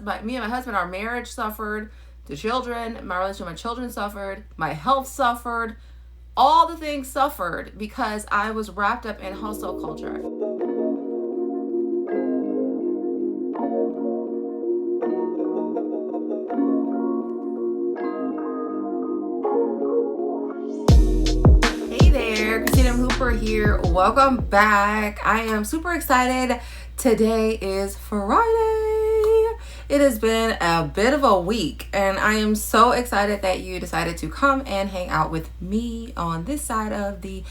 me and my husband, our marriage suffered. The children, my relationship with my children suffered. My health suffered. All the things suffered because I was wrapped up in hustle culture. Hey there, Christina Hooper here. Welcome back. I am super excited. Today is Friday. It has been a bit of a week, and I am so excited that you decided to come and hang out with me on this side of the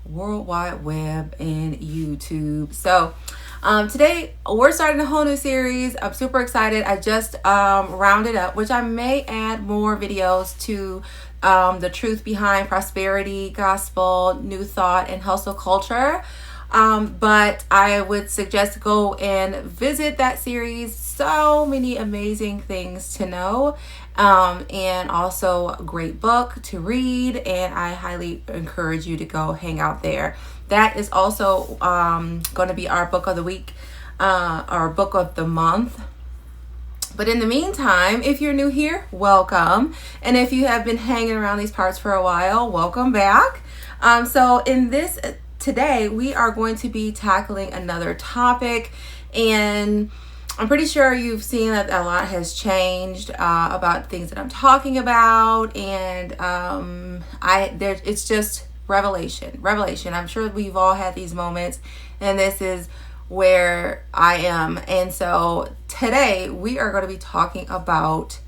World Wide Web and YouTube. So today we're starting a whole new series. I'm super excited. I just rounded up, which I may add more videos to the truth behind prosperity, gospel, new thought, and hustle culture. But I would suggest go and visit that series. So many amazing things to know, and also a great book to read. And I highly encourage you to go hang out there. That is also going to be our book of the week, our book of the month. But in the meantime, if you're new here, welcome. And if you have been hanging around these parts for a while, welcome back. So in this today, we are going to be tackling another topic, and I'm pretty sure you've seen that a lot has changed about things that I'm talking about, and it's just revelation. I'm sure we've all had these moments, and this is where I am. And so today we are going to be talking about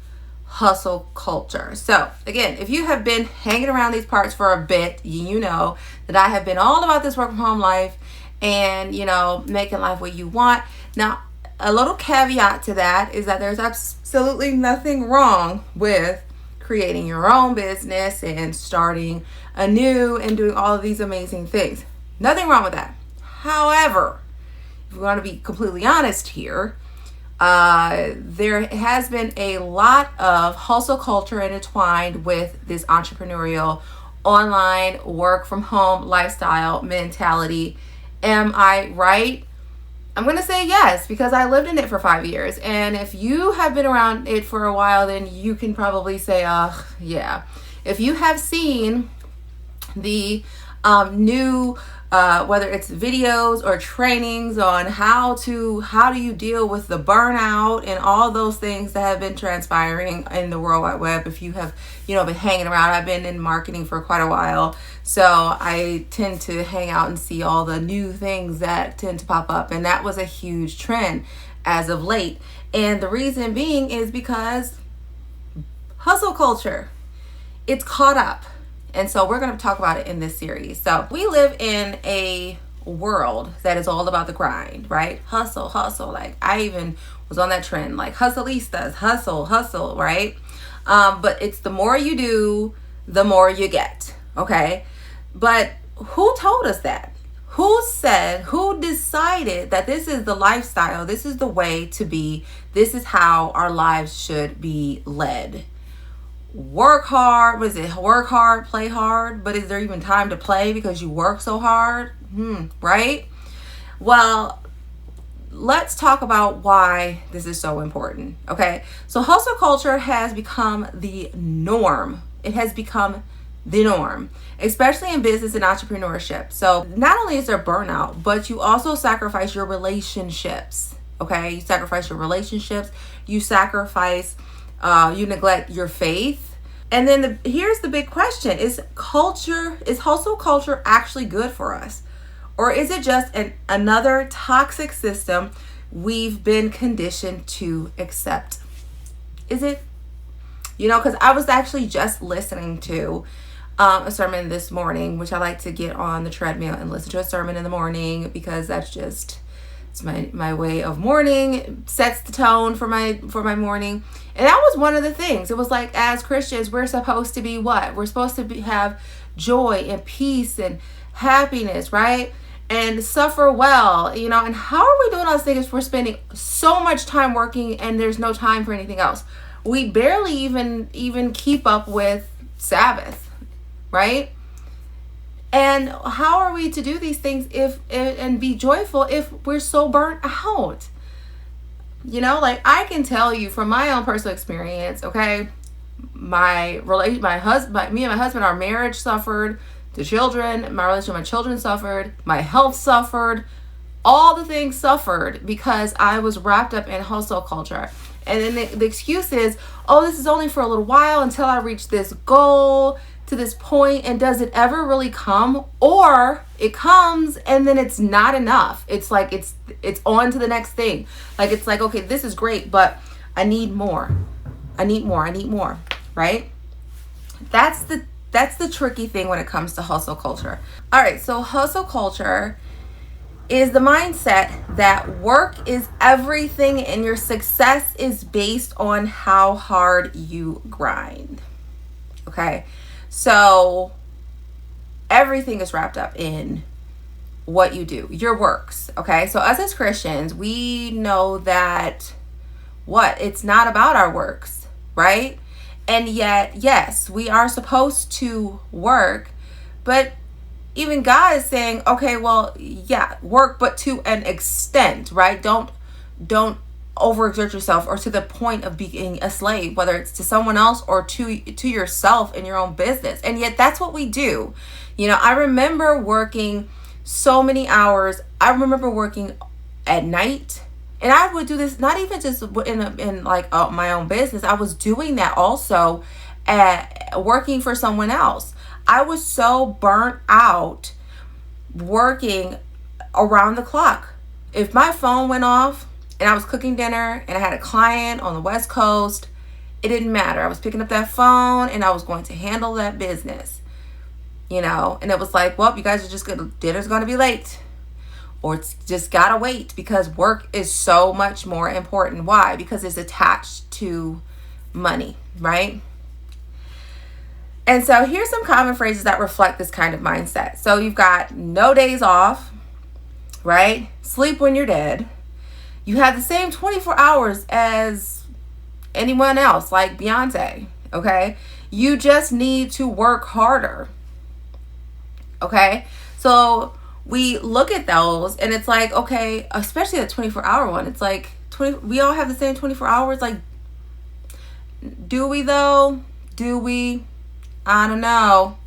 hustle culture. So again, if you have been hanging around these parts for a bit, you know that I have been all about this work from home life and, making life what you want. Now, a little caveat to that is that there's absolutely nothing wrong with creating your own business and starting anew and doing all of these amazing things. Nothing wrong with that. However, if we want to be completely honest here, there has been a lot of hustle culture intertwined with this entrepreneurial online work from home lifestyle mentality. Am I right? I'm going to say yes, because I lived in it for 5 years. And if you have been around it for a while, then you can probably say, yeah. If you have seen the new whether it's videos or trainings on how do you deal with the burnout and all those things that have been transpiring in the World Wide Web. If you have, been hanging around, I've been in marketing for quite a while, so I tend to hang out and see all the new things that tend to pop up, and that was a huge trend as of late. And the reason being is because hustle culture, it's caught up. And so we're going to talk about it in this series. So we live in a world that is all about the grind, right? Hustle. Like I even was on that trend, like hustleistas, hustle, right? But it's the more you do, the more you get, okay? But who told us that? Who decided that this is the lifestyle, this is the way to be, this is how our lives should be led? Work hard, work hard, play hard, but is there even time to play because you work so hard? Right? Well, let's talk about why this is so important, okay? So hustle culture has become the norm. It has become the norm, especially in business and entrepreneurship. So not only is there burnout, but you also sacrifice your relationships, okay? You sacrifice your relationships, you neglect your faith. And then here's the big question. Is hustle culture actually good for us? Or is it just another toxic system we've been conditioned to accept? Is it? Because I was actually just listening to a sermon this morning, which I like to get on the treadmill and listen to a sermon in the morning, because it's my way of morning. It sets the tone for my morning. And that was one of the things. It was like, as Christians, we're supposed to be what? We're supposed to have joy and peace and happiness, right? And suffer well, and how are we doing all those things if we're spending so much time working and there's no time for anything else? We barely even keep up with Sabbath, right? And how are we to do these things and be joyful if we're so burnt out? Like I can tell you from my own personal experience, okay, my husband, me and my husband, our marriage suffered, the children, my relationship with my children suffered, my health suffered, all the things suffered because I was wrapped up in hustle culture. And then the excuse is, oh, this is only for a little while until I reach this goal to this point. And does it ever really come? Or it comes and then it's not enough. It's like it's on to the next thing. Like it's like, okay, this is great, but I need more. I need more, right? That's the tricky thing when it comes to hustle culture. All right, so hustle culture is the mindset that work is everything and your success is based on how hard you grind. Okay? So everything is wrapped up in what you do, your works. Okay? So us as Christians, we know that it's not about our works, right? And yet, yes, we are supposed to work, but even God is saying, okay, well, yeah, work, but to an extent, right? Don't overexert yourself or to the point of being a slave, whether it's to someone else or to yourself in your own business. And yet that's what we do. I remember working so many hours. I remember working at night, and I would do this not even just in my own business. I was doing that also at working for someone else. I was so burnt out working around the clock. If my phone went off and I was cooking dinner and I had a client on the West Coast, it didn't matter. I was picking up that phone and I was going to handle that business, and it was like, well, you guys are just dinner's going to be late, or it's just got to wait because work is so much more important. Why? Because it's attached to money, right? And so here's some common phrases that reflect this kind of mindset. So you've got no days off, right? Sleep when you're dead. You have the same 24 hours as anyone else, like Beyonce, okay? You just need to work harder, okay? So we look at those and it's like, okay, especially the 24-hour one, it's like, we all have the same 24 hours. Like, do we though? Do we? I don't know.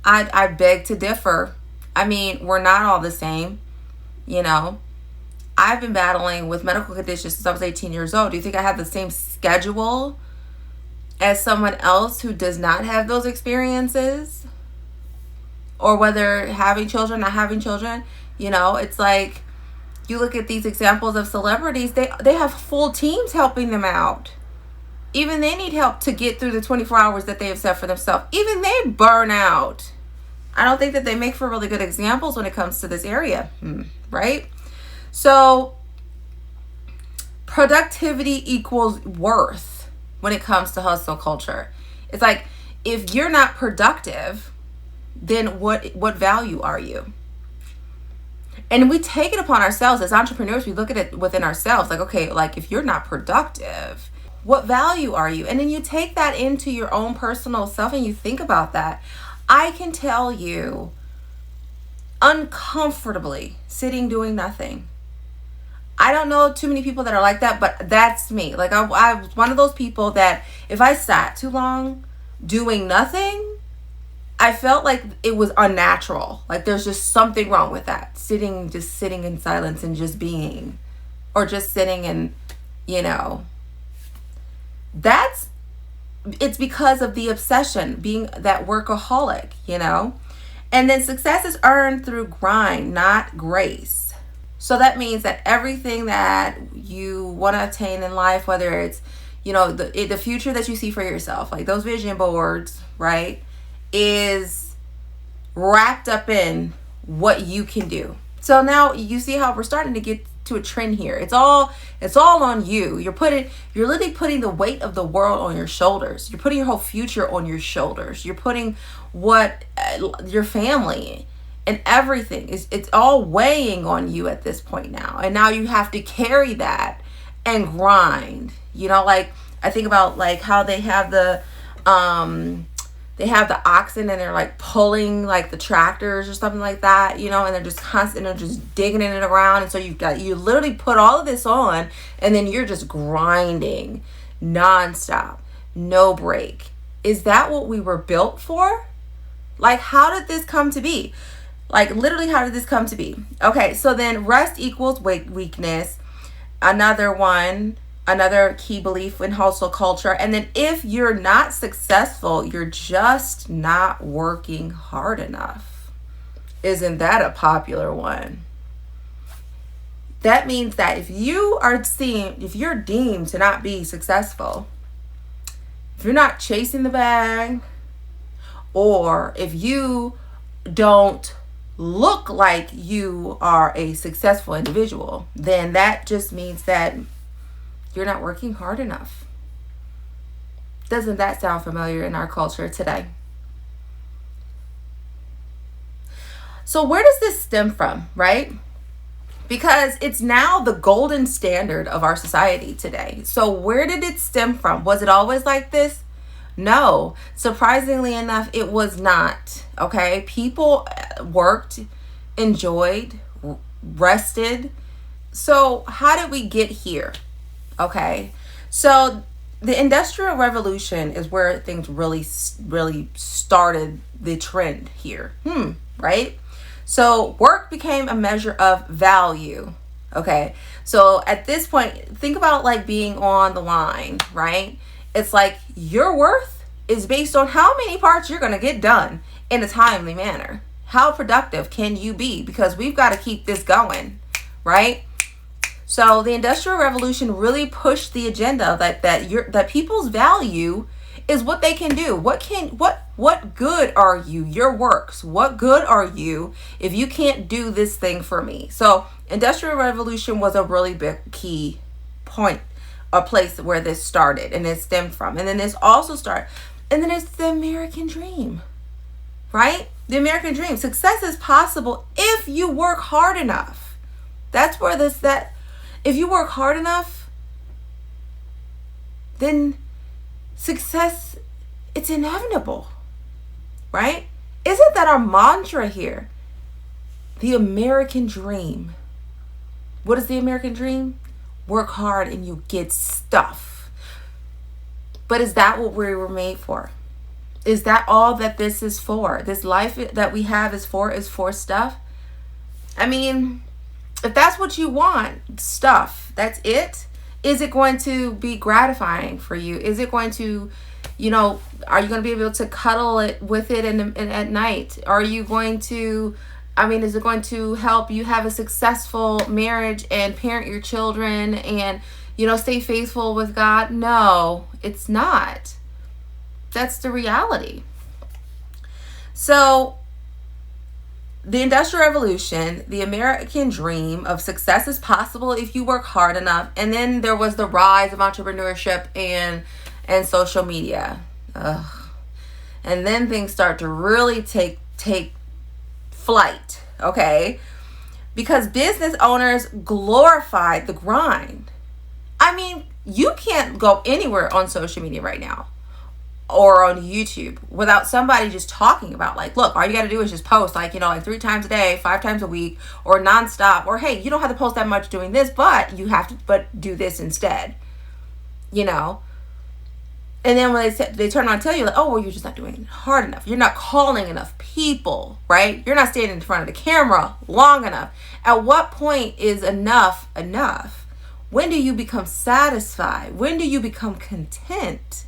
I beg to differ. I mean, we're not all the same, I've been battling with medical conditions since I was 18 years old. Do you think I have the same schedule as someone else who does not have those experiences? Or whether having children, not having children, it's like, you look at these examples of celebrities, they have full teams helping them out. Even they need help to get through the 24 hours that they have set for themselves. Even they burn out. I don't think that they make for really good examples when it comes to this area, right? So productivity equals worth when it comes to hustle culture. It's like, if you're not productive, then what value are you? And we take it upon ourselves as entrepreneurs. We look at it within ourselves, like, okay, like if you're not productive, what value are you? And then you take that into your own personal self and you think about that. I can tell you, uncomfortably sitting doing nothing. I don't know too many people that are like that, but that's me. Like I was one of those people that if I sat too long doing nothing, I felt like it was unnatural. Like there's just something wrong with that. Just sitting in silence and just being, or just sitting and, it's because of the obsession, being that workaholic, And then success is earned through grind, not grace. So that means that everything that you want to attain in life, whether it's, the future that you see for yourself, like those vision boards, right, is wrapped up in what you can do. So now you see how we're starting to get to a trend here. It's all on you. You're literally putting the weight of the world on your shoulders. You're putting your whole future on your shoulders. You're putting your family and everything it's all weighing on you at this point now. And now you have to carry that and grind. Like I think about like how they have the they have the oxen and they're like pulling like the tractors or something like that, you know, and they're just constant, they're just digging it around. And so you literally put all of this on, and then you're just grinding nonstop, no break. Is that what we were built for? Like, how did this come to be? Like, literally, how did this come to be? Okay, so then rest equals weakness. Another key belief in hustle culture. And then if you're not successful, you're just not working hard enough. Isn't that a popular one? That means that if you're deemed to not be successful, if you're not chasing the bag, or if you don't look like you are a successful individual, then that just means that you're not working hard enough. Doesn't that sound familiar in our culture today? So where does this stem from, right? Because it's now the golden standard of our society today. So where did it stem from? Was it always like this? No. Surprisingly enough, it was not. Okay? People worked, enjoyed, rested. So how did we get here? Okay? So the Industrial Revolution is where things really started the trend here. Right? So work became a measure of value. Okay. So at this point, think about like being on the line, right? It's like your worth is based on how many parts you're going to get done in a timely manner. How productive can you be? Because we've got to keep this going, right? So the Industrial Revolution really pushed the agenda that people's value is what they can do. What good are you? Your works. What good are you if you can't do this thing for me? So Industrial Revolution was a really big key point, a place where this started and it stemmed from. And then this also started. And then it's the American dream, right? The American dream. Success is possible if you work hard enough. That's where if you work hard enough, then success, it's inevitable, right? Isn't that our mantra here? The American dream. What is the American dream? Work hard and you get stuff. But is that what we were made for? Is that all that this is for? This life that we have is for stuff? I mean, if that's what you want, stuff, that's it. Is it going to be gratifying for you? Is it going to, are you going to be able to cuddle it with it at night? Are you going to, is it going to help you have a successful marriage and parent your children and, stay faithful with God? No, it's not. That's the reality. So the Industrial Revolution, the American dream of success is possible if you work hard enough. And then there was the rise of entrepreneurship and social media. And then things start to really take flight, okay? Because business owners glorified the grind. You can't go anywhere on social media right now or on YouTube without somebody just talking about look, all you got to do is just post 3 times a day, 5 times a week, or nonstop, or hey, you don't have to post that much doing this, but you have to do this instead, and then when they turn around and tell you you're just not doing it hard enough, you're not calling enough people, right? You're not standing in front of the camera long enough. At what point is enough? When do you become satisfied? When do you become content?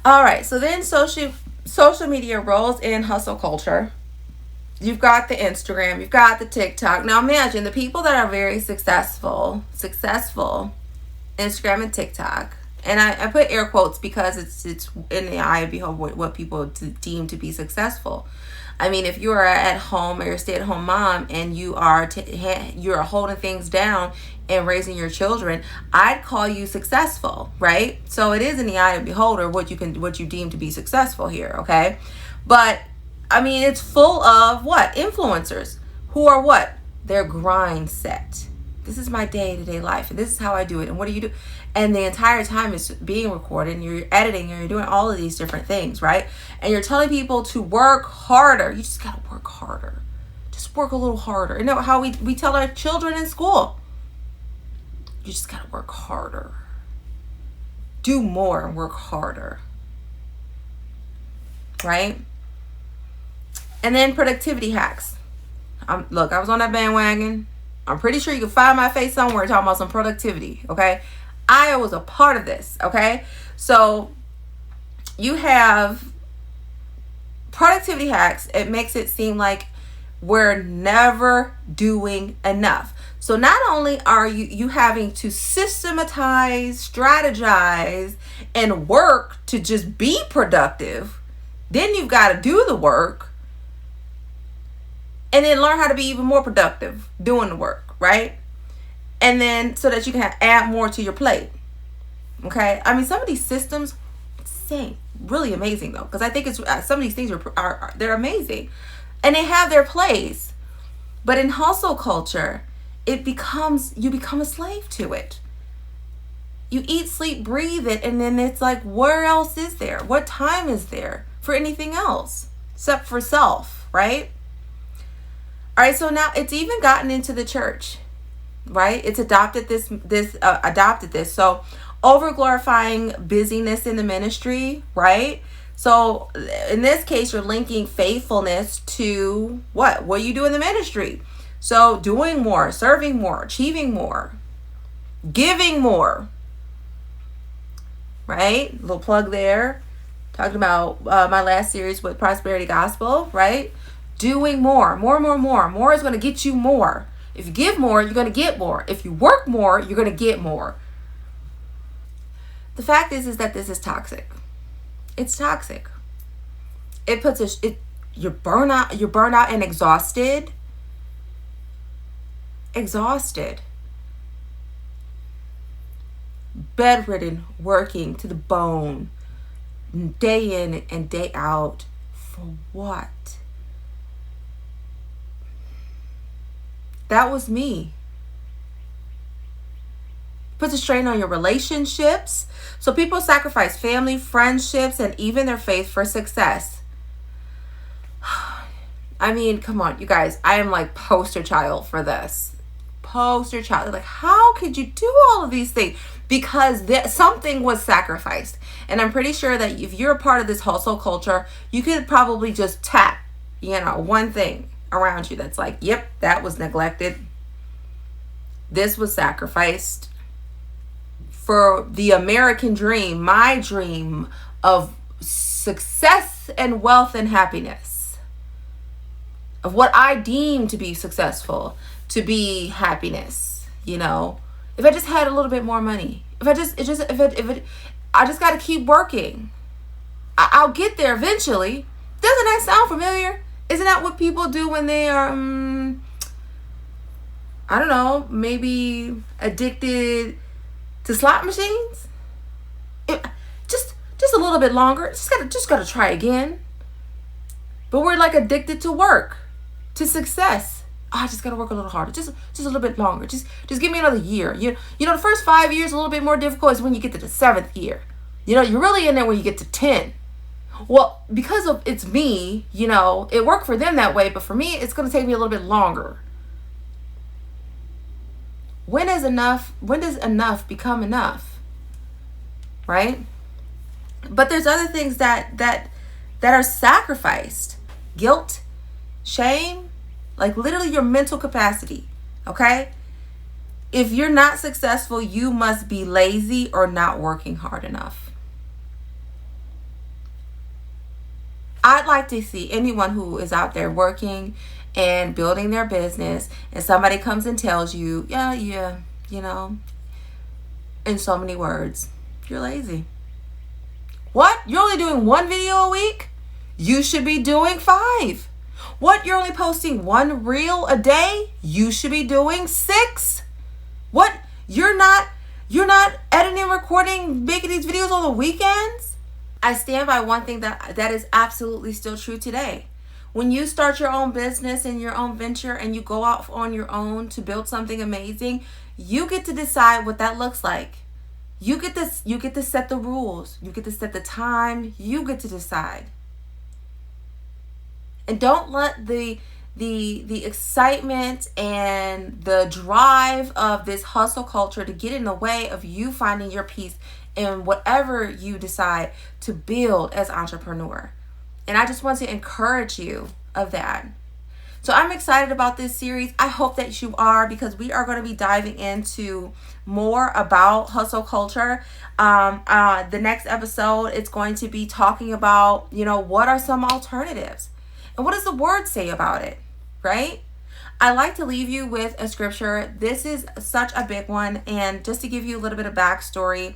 All right, so then social media rolls in hustle culture. You've got the Instagram, you've got the TikTok. Now imagine the people that are very successful, Instagram and TikTok. And I put air quotes because it's in the eye of behold what people deem to be successful. If you are at home or you're a stay-at-home mom and you are you're holding things down and raising your children, I'd call you successful, right? So it is in the eye of the beholder what you deem to be successful here, okay? But it's full of what? Influencers who are what? They're grind set. This is my day-to-day life, and this is how I do it. And what do you do? And the entire time it's being recorded, and you're editing, and you're doing all of these different things, right? And you're telling people to work harder. You just gotta work harder. Just work a little harder. You know how we tell our children in school? You just gotta work harder. Do more and work harder. Right? And then productivity hacks. Look, I was on that bandwagon. I'm pretty sure you can find my face somewhere talking about some productivity, okay? I was a part of this, okay? So you have productivity hacks. It makes it seem like we're never doing enough. So not only are you having to systematize, strategize, and work to just be productive, then you've got to do the work. And then learn how to be even more productive doing the work, right? And then so that you can add more to your plate. Okay? I mean, some of these systems, insane, really amazing though, because I think it's some of these things are they're amazing, and they have their place. But in hustle culture, you become a slave to it. You eat, sleep, breathe it, and then it's like, where else is there? What time is there for anything else except for self, right? All right, so now it's even gotten into the church, right? It's adopted this. So over glorifying busyness in the ministry, right? So in this case, you're linking faithfulness to what you do in the ministry. So doing more, serving more, achieving more, giving more, right? Little plug there. Talking about my last series with Prosperity Gospel, right? Doing more is going to get you more. If you give more, you're going to get more. If you work more, you're going to get more. The fact is that this is toxic. It's toxic. It puts you're burnout and exhausted. Bedridden, working to the bone, day in and day out. For what? That was me. Puts a strain on your relationships. So people sacrifice family, friendships, and even their faith for success. I mean, come on, you guys. I am like poster child for this. Poster child. Like, how could you do all of these things? Because something was sacrificed. And I'm pretty sure that if you're a part of this hustle culture, you could probably just tap, one thing around you that's like, yep, that was neglected. This was sacrificed for the American dream, my dream of success and wealth and happiness, of what I deem to be successful, to be happiness. If I just had a little bit more money, I just got to keep working. I'll get there eventually. Doesn't that sound familiar? Isn't that what people do when they are, I don't know, maybe addicted to slot machines? Just a little bit longer. Just gotta try again. But we're like addicted to work, to success. I just gotta work a little harder, just a little bit longer. Just give me another year. The first 5 years a little bit more difficult is when you get to the 7th year. You're really in there when you get to 10. Well, because of it's me, it worked for them that way, but for me, it's going to take me a little bit longer. When is enough? When does enough become enough? Right? But there's other things that are sacrificed. Guilt, shame, like literally your mental capacity. Okay? If you're not successful, you must be lazy or not working hard enough. I'd like to see anyone who is out there working and building their business, and somebody comes and tells you, yeah, in so many words, you're lazy. What? You're only doing 1 video a week? You should be doing 5. What? You're only posting 1 reel a day? You should be doing 6. What? You're not editing, recording, making these videos on the weekends? I stand by one thing that is absolutely still true today. When you start your own business and your own venture and you go out on your own to build something amazing, you get to decide what that looks like. You get to set the rules. You get to set the time. You get to decide. And don't let the excitement and the drive of this hustle culture to get in the way of you finding your peace in whatever you decide to build as entrepreneur. And I just want to encourage you of that. So I'm excited about this series. I hope that you are, because we are going to be diving into more about hustle culture. The next episode, it's going to be talking about, what are some alternatives? And what does the word say about it, right? I like to leave you with a scripture. This is such a big one. And just to give you a little bit of backstory,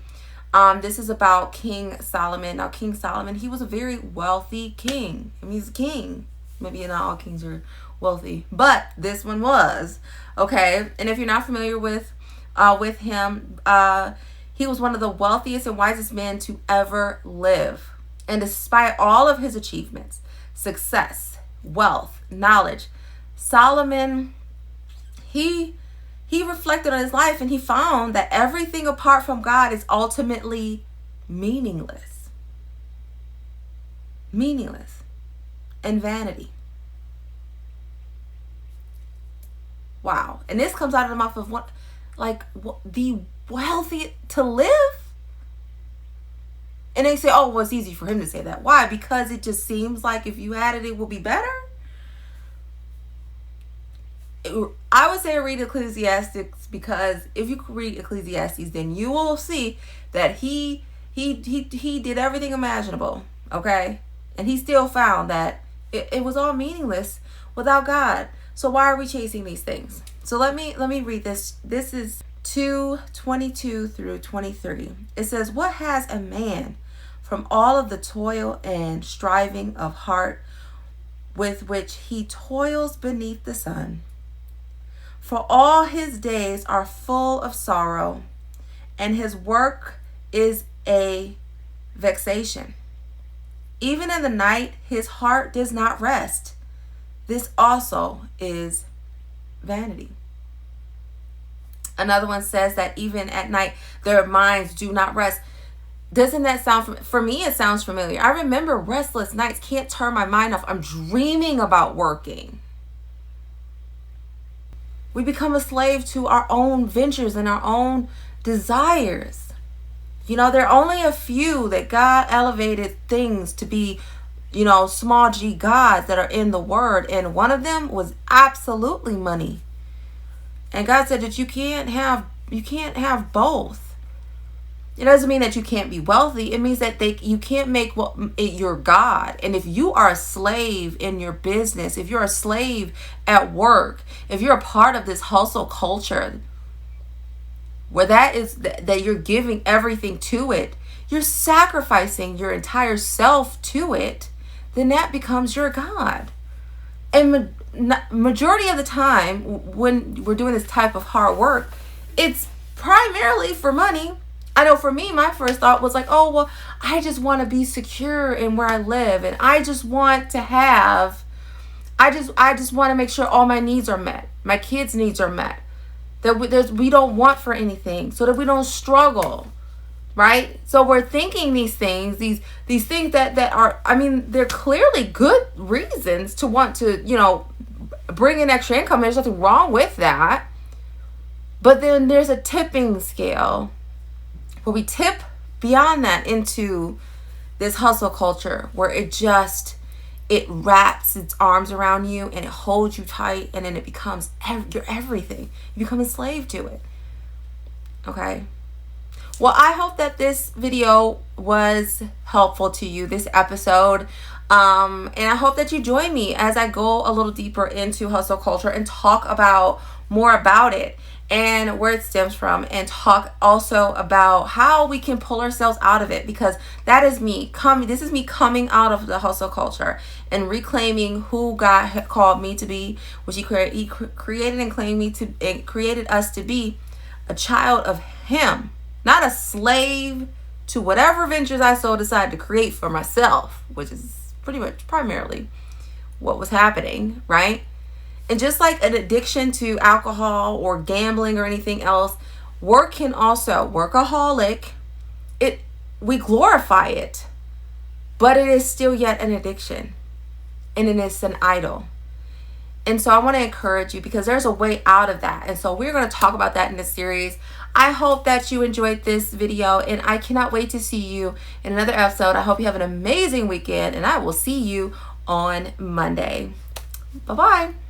this is about King Solomon. Now, King Solomon, he was a very wealthy king. I mean, he's a king. Maybe not all kings are wealthy, but this one was. Okay, and if you're not familiar with him, he was one of the wealthiest and wisest men to ever live. And despite all of his achievements, success, wealth, knowledge, Solomon, he reflected on his life and he found that everything apart from God is ultimately meaningless. Meaningless and vanity. Wow. And this comes out of the mouth of the wealthy to live. And they say, oh, well, it's easy for him to say that. Why? Because it just seems like if you had it, it will be better. I would say read Ecclesiastes, because if you read Ecclesiastes, then you will see that he did everything imaginable, okay? And he still found that it was all meaningless without God. So why are we chasing these things? So let me read this. This is 2:22 through 23. It says, what has a man from all of the toil and striving of heart with which he toils beneath the sun? For all his days are full of sorrow, and his work is a vexation. Even in the night, his heart does not rest. This also is vanity. Another one says that even at night, their minds do not rest. Doesn't that sound, for me, it sounds familiar. I remember restless nights, can't turn my mind off. I'm dreaming about working. We become a slave to our own ventures and our own desires. There are only a few that God elevated things to be, small g gods that are in the word. And one of them was absolutely money. And God said that you can't have both. It doesn't mean that you can't be wealthy. It means that you can't make it your God. And if you are a slave in your business, if you're a slave at work, if you're a part of this hustle culture, where that you're giving everything to it, you're sacrificing your entire self to it, then that becomes your God. And majority of the time when we're doing this type of hard work, it's primarily for money. I know for me, my first thought was like, oh, well, I just want to be secure in where I live. And I just want to I just want to make sure all my needs are met. My kids' needs are met. That we don't want for anything, so that we don't struggle, right? So we're thinking these things that are, they're clearly good reasons to want to, bring in extra income. There's nothing wrong with that. But then there's a tipping scale where we tip beyond that into this hustle culture where it wraps its arms around you and it holds you tight, and then it becomes your everything. You become a slave to it. Okay? Well, I hope that this video was helpful to you, this episode. And I hope that you join me as I go a little deeper into hustle culture and talk more about it and where it stems from, and talk also about how we can pull ourselves out of it, because that is me coming. This is me coming out of the hustle culture and reclaiming who God had called me to be, which He created and claimed me to, and created us to be a child of Him, not a slave to whatever ventures I so decide to create for myself, which is pretty much primarily what was happening, right? And just like an addiction to alcohol or gambling or anything else, work can also, workaholic, we glorify it, but it is still yet an addiction, and it is an idol. And so I want to encourage you, because there's a way out of that. And so we're going to talk about that in this series. I hope that you enjoyed this video, and I cannot wait to see you in another episode. I hope you have an amazing weekend, and I will see you on Monday. Bye-bye.